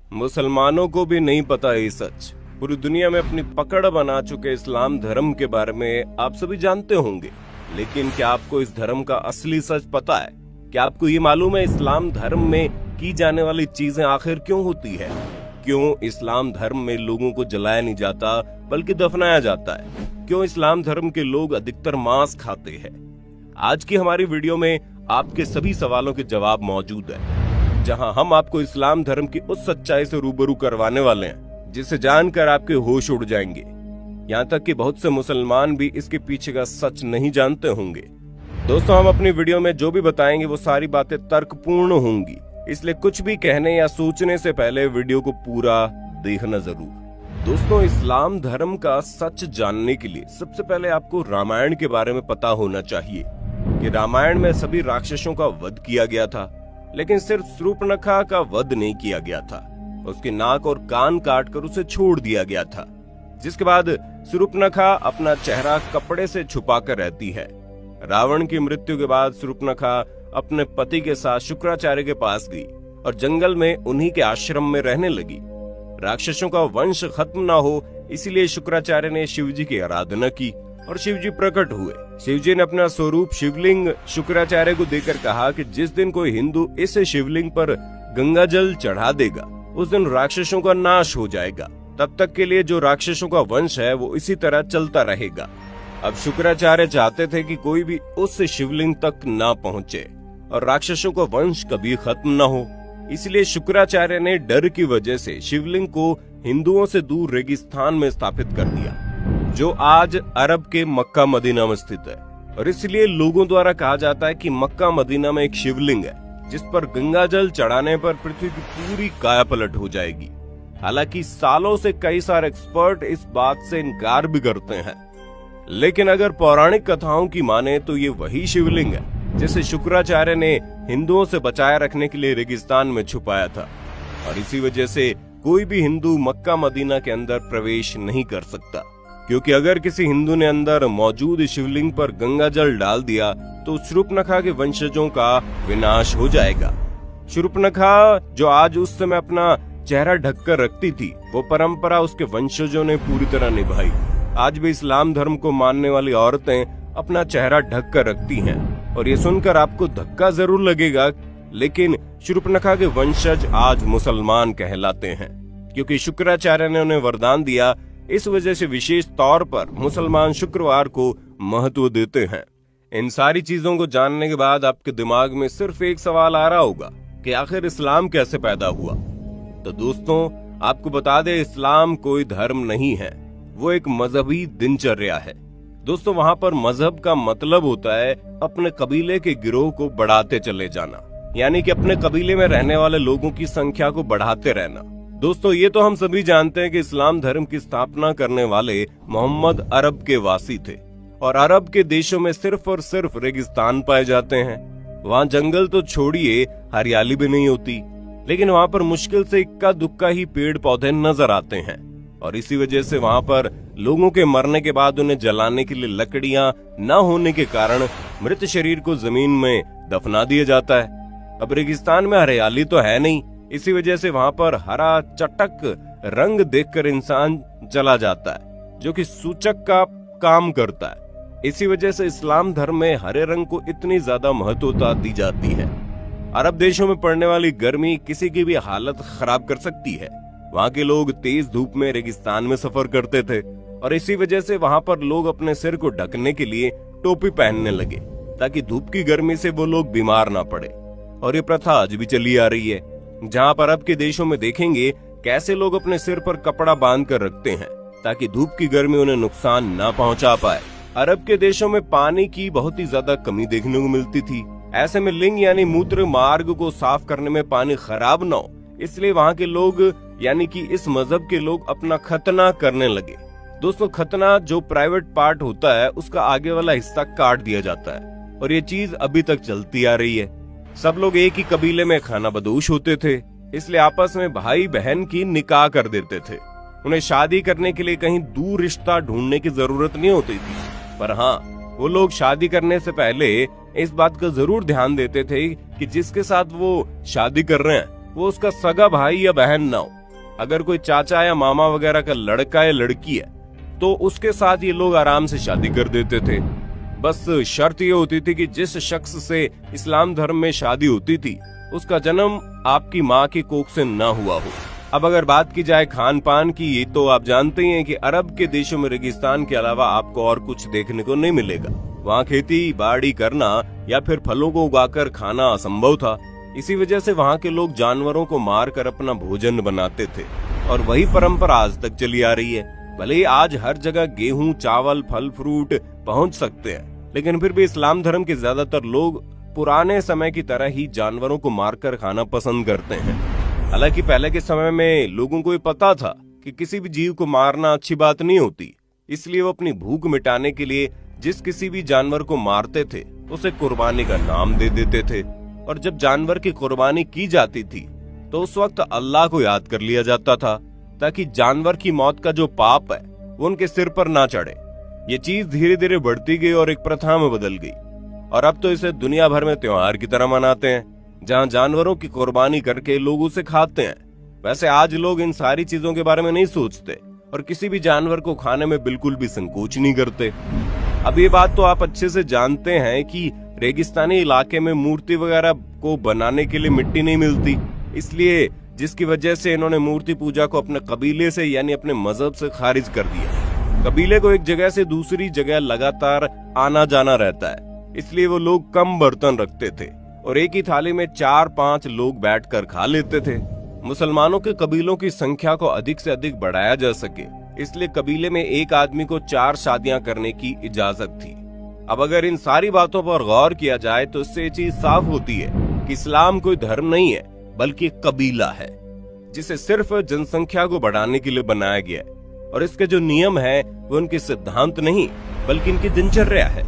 मुसलमानों को भी नहीं पता ये सच। पूरी दुनिया में अपनी पकड़ बना चुके इस्लाम धर्म के बारे में आप सभी जानते होंगे, लेकिन क्या आपको इस धर्म का असली सच पता है? क्या आपको ये मालूम है इस्लाम धर्म में की जाने वाली चीजें आखिर क्यों होती है? क्यों इस्लाम धर्म में लोगों को जलाया नहीं जाता बल्कि दफनाया जाता है? क्यों इस्लाम धर्म के लोग अधिकतर मांस खाते हैं? आज की हमारी वीडियो में आपके सभी सवालों के जवाब मौजूद है, जहां हम आपको इस्लाम धर्म की उस सच्चाई से रूबरू करवाने वाले हैं जिसे जानकर आपके होश उड़ जाएंगे। यहाँ तक कि बहुत से मुसलमान भी इसके पीछे का सच नहीं जानते होंगे। दोस्तों, हम अपनी वीडियो में जो भी बताएंगे वो सारी बातें तर्कपूर्ण होंगी, इसलिए कुछ भी कहने या सोचने से पहले वीडियो को पूरा देखना जरूर। दोस्तों, इस्लाम धर्म का सच जानने के लिए सबसे पहले आपको रामायण के बारे में पता होना चाहिए कि रामायण में सभी राक्षसों का वध किया गया था, लेकिन सिर्फ शूर्पणखा का वध नहीं किया गया था। उसके नाक और कान काटकर उसे छोड़ दिया गया था, जिसके बाद शूर्पणखा अपना चेहरा कपड़े से छुपाकर रहती है। रावण की मृत्यु के बाद शूर्पणखा अपने पति के साथ शुक्राचार्य के पास गई और जंगल में उन्हीं के आश्रम में रहने लगी। राक्षसों का वंश खत्म ना हो, इसलिए शुक्राचार्य ने शिव जी की आराधना की और शिव जी प्रकट हुए। शिव जी ने अपना स्वरूप शिवलिंग शुक्राचार्य को देकर कहा कि जिस दिन कोई हिंदू इस शिवलिंग पर गंगा जल चढ़ा देगा, उस दिन राक्षसों का नाश हो जाएगा। तब तक के लिए जो राक्षसों का वंश है वो इसी तरह चलता रहेगा। अब शुक्राचार्य चाहते थे कि कोई भी उस शिवलिंग तक ना पहुँचे और राक्षसों का वंश कभी खत्म न हो, इसलिए शुक्राचार्य ने डर की वजह से शिवलिंग को हिंदुओं से दूर रेगिस्तान में स्थापित कर दिया, जो आज अरब के मक्का मदीना में स्थित है। और इसलिए लोगों द्वारा कहा जाता है कि मक्का मदीना में एक शिवलिंग है जिस पर गंगा जल चढ़ाने पर पृथ्वी की पूरी कायापलट हो जाएगी। हालांकि सालों से कई सारे एक्सपर्ट इस बात से इनकार भी करते हैं, लेकिन अगर पौराणिक कथाओं की माने तो ये वही शिवलिंग है जिसे शुक्राचार्य ने हिंदुओं से बचाए रखने के लिए रेगिस्तान में छुपाया था। और इसी वजह से कोई भी हिंदू मक्का मदीना के अंदर प्रवेश नहीं कर सकता, क्योंकि अगर किसी हिंदू ने अंदर मौजूद शिवलिंग पर गंगा जल डाल दिया तो शूर्पणखा के वंशजों का विनाश हो जाएगा। शूर्पणखा जो आज उस समय अपना चेहरा ढककर रखती थी, वो परंपरा उसके वंशजों ने पूरी तरह निभाई। आज भी इस्लाम धर्म को मानने वाली औरतें अपना चेहरा ढक कर रखती हैं, और ये सुनकर आपको धक्का जरूर लगेगा, लेकिन शूर्पणखा के वंशज आज मुसलमान कहलाते हैं, क्योंकि शुक्राचार्य ने उन्हें वरदान दिया। इस वजह से विशेष तौर पर मुसलमान शुक्रवार को महत्व देते हैं। इन सारी चीजों को जानने के बाद आपके दिमाग में सिर्फ एक सवाल आ रहा होगा कि आखिर इस्लाम कैसे पैदा हुआ। तो दोस्तों, आपको बता दें, इस्लाम कोई धर्म नहीं है, वो एक मजहबी दिनचर्या है। दोस्तों, वहाँ पर मजहब का मतलब होता है अपने कबीले के गिरोह को बढ़ाते चले जाना, यानी कि अपने कबीले में रहने वाले लोगों की संख्या को बढ़ाते रहना। दोस्तों, ये तो हम सभी जानते हैं कि इस्लाम धर्म की स्थापना करने वाले मोहम्मद अरब के वासी थे, और अरब के देशों में सिर्फ और सिर्फ रेगिस्तान पाए जाते हैं। वहाँ जंगल तो छोड़िए, हरियाली भी नहीं होती, लेकिन वहाँ पर मुश्किल से इक्का दुक्का ही पेड़ पौधे नजर आते हैं। और इसी वजह से वहाँ पर लोगों के मरने के बाद उन्हें जलाने के लिए लकड़ियां न होने के कारण मृत शरीर को जमीन में दफना दिया जाता है। अब रेगिस्तान में हरियाली तो है नहीं, इसी वजह से वहाँ पर हरा चटक रंग देखकर इंसान चला जाता है, जो कि सूचक का काम करता है। इसी वजह से इस्लाम धर्म में हरे रंग को इतनी ज्यादा महत्वता दी जाती है। अरब देशों में पड़ने वाली गर्मी किसी की भी हालत खराब कर सकती है। वहाँ के लोग तेज धूप में रेगिस्तान में सफर करते थे, और इसी वजह से वहाँ पर लोग अपने सिर को ढकने के लिए टोपी पहनने लगे, ताकि धूप की गर्मी से वो लोग बीमार ना पड़े। और ये प्रथा आज भी चली आ रही है, जहाँ पर अरब के देशों में देखेंगे कैसे लोग अपने सिर पर कपड़ा बांध कर रखते हैं, ताकि धूप की गर्मी उन्हें नुकसान ना पहुँचा पाए। अरब के देशों में पानी की बहुत ही ज्यादा कमी देखने को मिलती थी। ऐसे में लिंग यानी मूत्र मार्ग को साफ करने में पानी खराब न हो, इसलिए वहाँ के लोग यानी कि इस मजहब के लोग अपना खतना करने लगे। दोस्तों, खतना जो प्राइवेट पार्ट होता है उसका आगे वाला हिस्सा काट दिया जाता है, और ये चीज अभी तक चलती आ रही है। सब लोग एक ही कबीले में खाना बदोश होते थे, इसलिए आपस में भाई बहन की निकाह कर देते थे। उन्हें शादी करने के लिए कहीं दूर रिश्ता ढूंढने की जरूरत नहीं होती थी, पर हाँ, वो लोग शादी करने से पहले इस बात का जरूर ध्यान देते थे कि जिसके साथ वो शादी कर रहे हैं वो उसका सगा भाई या बहन ना हो, अगर कोई चाचा या मामा वगैरह का लड़का या लड़की है तो उसके साथ ये लोग आराम से शादी कर देते थे। बस शर्त ये होती थी कि जिस शख्स से इस्लाम धर्म में शादी होती थी उसका जन्म आपकी माँ की कोख से न हुआ हो। अब अगर बात की जाए खान पान की, तो आप जानते ही हैं कि अरब के देशों में रेगिस्तान के अलावा आपको और कुछ देखने को नहीं मिलेगा। वहाँ खेती बाड़ी करना या फिर फलों को उगाकर खाना असंभव था। इसी वजह से वहाँ के लोग जानवरों को मार कर अपना भोजन बनाते थे और वही परंपरा आज तक चली आ रही है। भले ही आज हर जगह गेहूं, चावल, फल फ्रूट पहुंच सकते हैं, लेकिन फिर भी इस्लाम धर्म के ज्यादातर लोग पुराने समय की तरह ही जानवरों को मारकर खाना पसंद करते हैं। हालांकि पहले के समय में लोगों को ये पता था कि किसी भी जीव को मारना अच्छी बात नहीं होती, इसलिए वो अपनी भूख मिटाने के लिए जिस किसी भी जानवर को मारते थे उसे कुर्बानी का नाम दे देते थे। और जब जानवर की कुर्बानी की जाती थी तो उस वक्त अल्लाह को याद कर लिया जाता था ताकि जानवर की मौत का जो पाप है वो उनके सिर पर ना चढ़े। ये चीज धीरे धीरे बढ़ती गई और एक प्रथा में बदल गई और अब तो इसे दुनिया भर में त्योहार की तरह मनाते हैं, जहां जानवरों की कुर्बानी करके लोग उसे खाते हैं। वैसे आज लोग इन सारी चीजों के बारे में नहीं सोचते और किसी भी जानवर को खाने में बिल्कुल भी संकोच नहीं करते। अब ये बात तो आप अच्छे से जानते हैं कि रेगिस्तानी इलाके में मूर्ति वगैरह को बनाने के लिए मिट्टी नहीं मिलती, इसलिए जिसकी वजह से इन्होंने मूर्ति पूजा को अपने कबीले से यानी अपने मजहब से खारिज कर दिया। कबीले को एक जगह से दूसरी जगह लगातार आना जाना रहता है, इसलिए वो लोग कम बर्तन रखते थे और एक ही थाली में 4-5 लोग बैठकर खा लेते थे। मुसलमानों के कबीलों की संख्या को अधिक से अधिक बढ़ाया जा सके, इसलिए कबीले में एक आदमी को 4 शादियां करने की इजाजत थी। अब अगर इन सारी बातों पर गौर किया जाए तो इससे ये चीज साफ होती है कि इस्लाम कोई धर्म नहीं है बल्कि कबीला है, जिसे सिर्फ जनसंख्या को बढ़ाने के लिए बनाया गया है। और इसके जो नियम है वो उनके सिद्धांत नहीं बल्कि इनकी दिनचर्या है।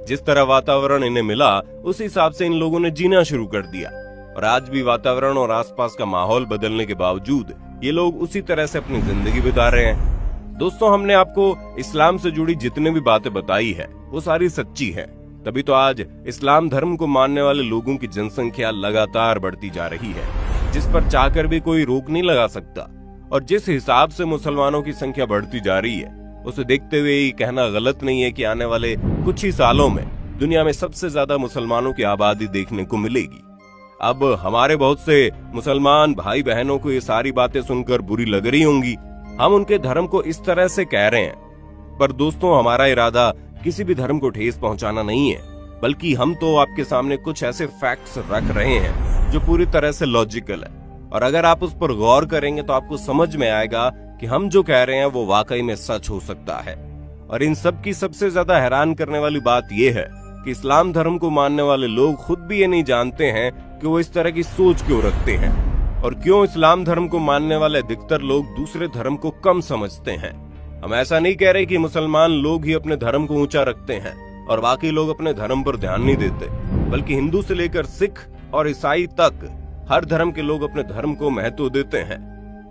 जिस तरह वातावरण इन्हें मिला उस हिसाब से इन लोगों ने जीना शुरू कर दिया और आज भी वातावरण और आसपास का माहौल बदलने के बावजूद ये लोग उसी तरह से अपनी जिंदगी बिता रहे हैं। दोस्तों, हमने आपको इस्लाम से जुड़ी जितने भी बातें बताई है वो सारी सच्ची है, तभी तो आज इस्लाम धर्म को मानने वाले लोगों की जनसंख्या लगातार बढ़ती जा रही है, जिस पर चाहकर भी कोई रोक नहीं लगा सकता। और जिस हिसाब से मुसलमानों की संख्या बढ़ती जा रही है उसे देखते हुए ये कहना गलत नहीं है कि आने वाले कुछ ही सालों में दुनिया में सबसे ज्यादा मुसलमानों की आबादी देखने को मिलेगी। अब हमारे बहुत से मुसलमान भाई बहनों को ये सारी बातें सुनकर बुरी लग रही होंगी, हम उनके धर्म को इस तरह से कह रहे हैं, पर दोस्तों हमारा इरादा किसी भी धर्म को ठेस पहुंचाना नहीं है, बल्कि हम तो आपके सामने कुछ ऐसे फैक्ट्स रख रहे हैं जो पूरी तरह से लॉजिकल है। और अगर आप उस पर गौर करेंगे तो आपको समझ में आएगा कि हम जो कह रहे हैं वो वाकई में सच हो सकता है। और इन सब की सबसे ज्यादा हैरान करने वाली बात यह है कि इस्लाम धर्म को मानने वाले लोग खुद भी ये नहीं जानते हैं कि वो इस तरह की सोच क्यों रखते हैं और क्यों इस्लाम धर्म को मानने वाले अधिकतर लोग दूसरे धर्म को कम समझते हैं। हम ऐसा नहीं कह रहे कि मुसलमान लोग ही अपने धर्म को ऊंचा रखते हैं और बाकी लोग अपने धर्म पर ध्यान नहीं देते, बल्कि हिंदू से लेकर सिख और ईसाई तक हर धर्म के लोग अपने धर्म को महत्व देते हैं।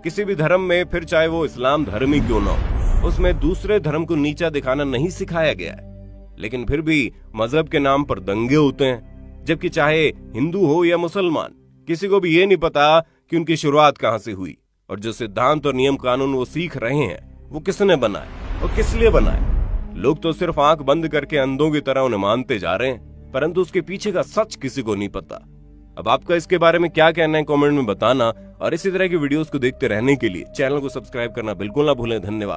किसी भी धर्म में, फिर चाहे वो इस्लाम धर्म ही क्यों ना हो, उसमें दूसरे धर्म को नीचा दिखाना नहीं सिखाया गया है। लेकिन फिर भी मजहब के नाम पर दंगे होते हैं, जबकि चाहे हिंदू हो या मुसलमान, किसी को भी ये नहीं पता कि उनकी शुरुआत कहां से हुई और जो सिद्धांत और नियम कानून वो सीख रहे हैं वो किसने बनाए और किस लिए बनाए। लोग तो सिर्फ आंख बंद करके अंधों की तरह उन्हें मानते जा रहे हैं, परंतु उसके पीछे का सच किसी को नहीं पता। अब आपका इसके बारे में क्या कहना है कमेंट में बताना और इसी तरह की वीडियोस को देखते रहने के लिए चैनल को सब्सक्राइब करना बिल्कुल ना भूलें। धन्यवाद।